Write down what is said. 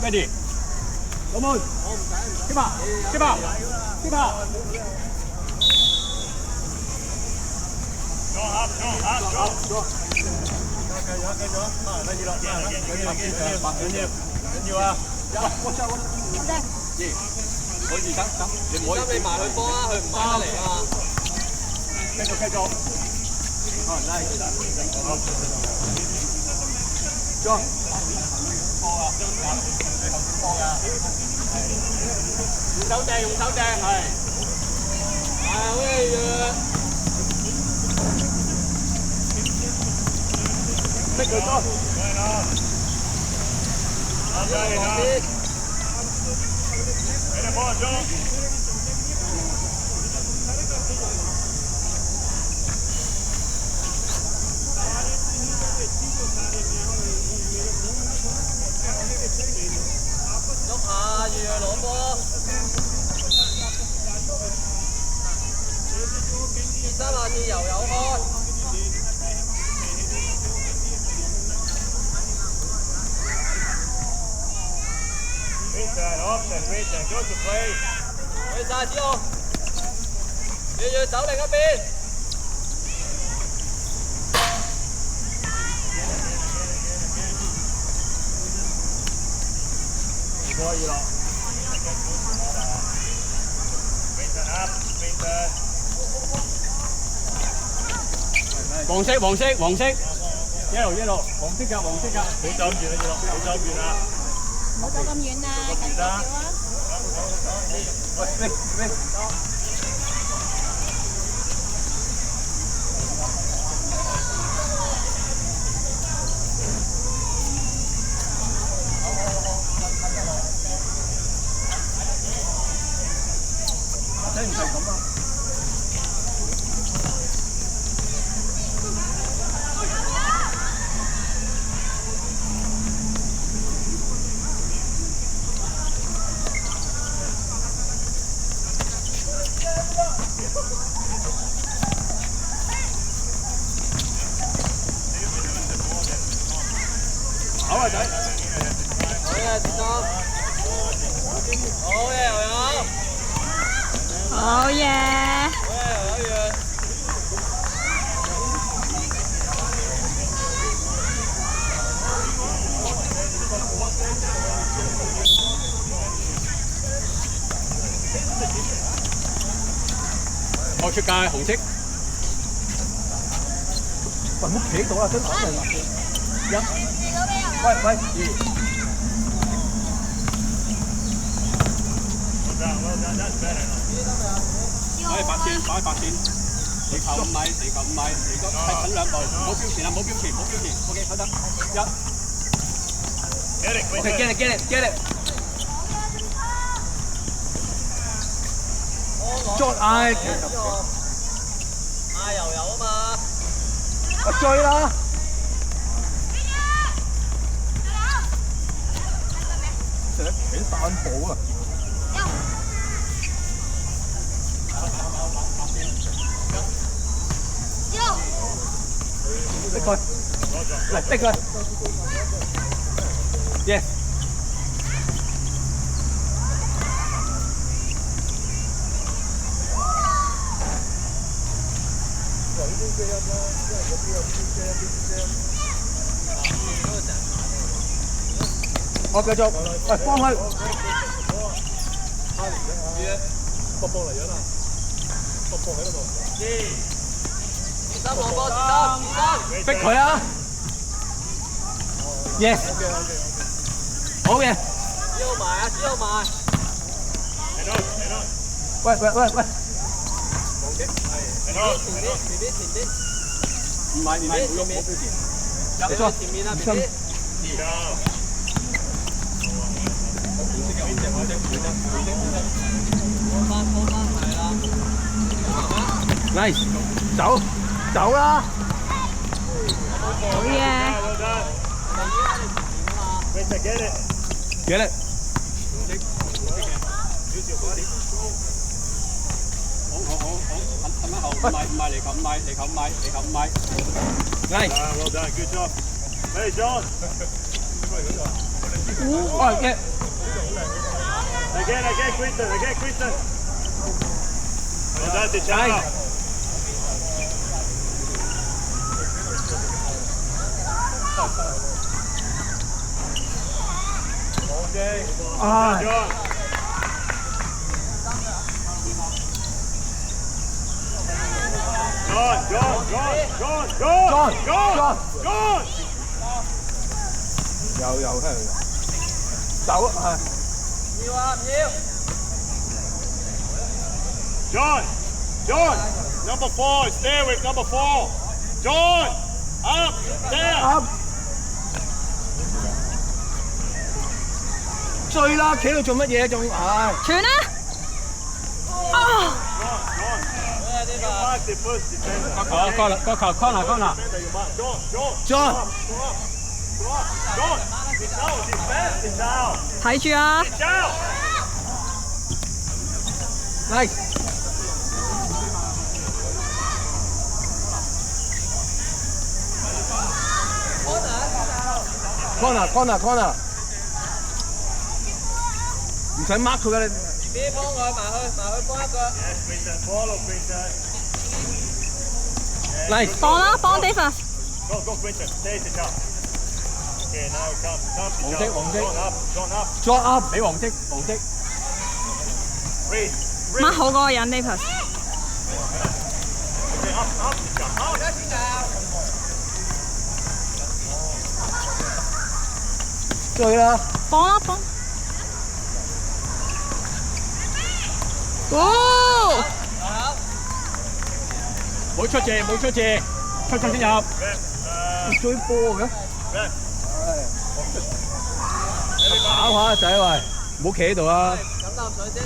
，ready，老妹，keep up，keep up，keep up。做。繼續，跟住落，緊要啊！我走。可以等，你唔可以。你埋佢波啊！佢唔埋得嚟啊！繼續。做。用手掟，係。喂，逼佢多。喐下，要攞波。3下次油有開。Vincent, go to play. 去晒之後，要走另一邊。可以啦。Vincent up, Vincent。黃色，yellow，黃色㗎。唔好走咁遠啦，唔好走咁遠啦。唔好走咁遠啊，近少少啊！喂。睇唔係咁啊！好啊，仔。好嘅，接收。好嘅，又有。好嘢！好嘅，又有。我出界，紅色。喂，唔好企喺度啊！真係一。喂，擺8線，地球5米，嚟個係等2步，唔好標前啊，唔好標前，OK， 好得1。Get it。再又有啊嘛，我追啦。幾散步啊！逼佢，嚟逼佢。Yes。我繼續，喂，幫佢。波嚟咗啦，波喺嗰度。自身落波，自身。逼佢啊 ！Yes。好嘅。招埋。喂。前啲。唔係，冇標前。入前面啊，前啲。Nice， 走啦！好嘢！ Get it。好，褪翻後，唔係嚟球，唔係。Nice。Well done, good job. Hey John。哇嘅。Again, Quinton. Andate, ciao. À. John. 有走啊！ John, number 4, stay with number 4. John, up, there. 追啦，企喺度做乜嘢？仲唉！傳啦！啊！ You mark the first defender. 個球 corner。 Defender, you mark. John. John, defend now. 睇住啊！ Ciao. Nice。corner。唔使 mark 佢㗎你。邊幫佢埋去幫一個。Yes, Quinton, follow Quinton. Nice。幫啦，幫 Davis。 Go, Quinton, stay the job. Okay, now come. 黃色 John up. Draw up 俾黃色。 Read. 掹好嗰個人 Davis。 Okay, up, jump, out. 追啦！幫啦，幫。哦！冇出字，出先入。追波嘅。跑下仔喂，唔好企喺度啊！飲啖水先。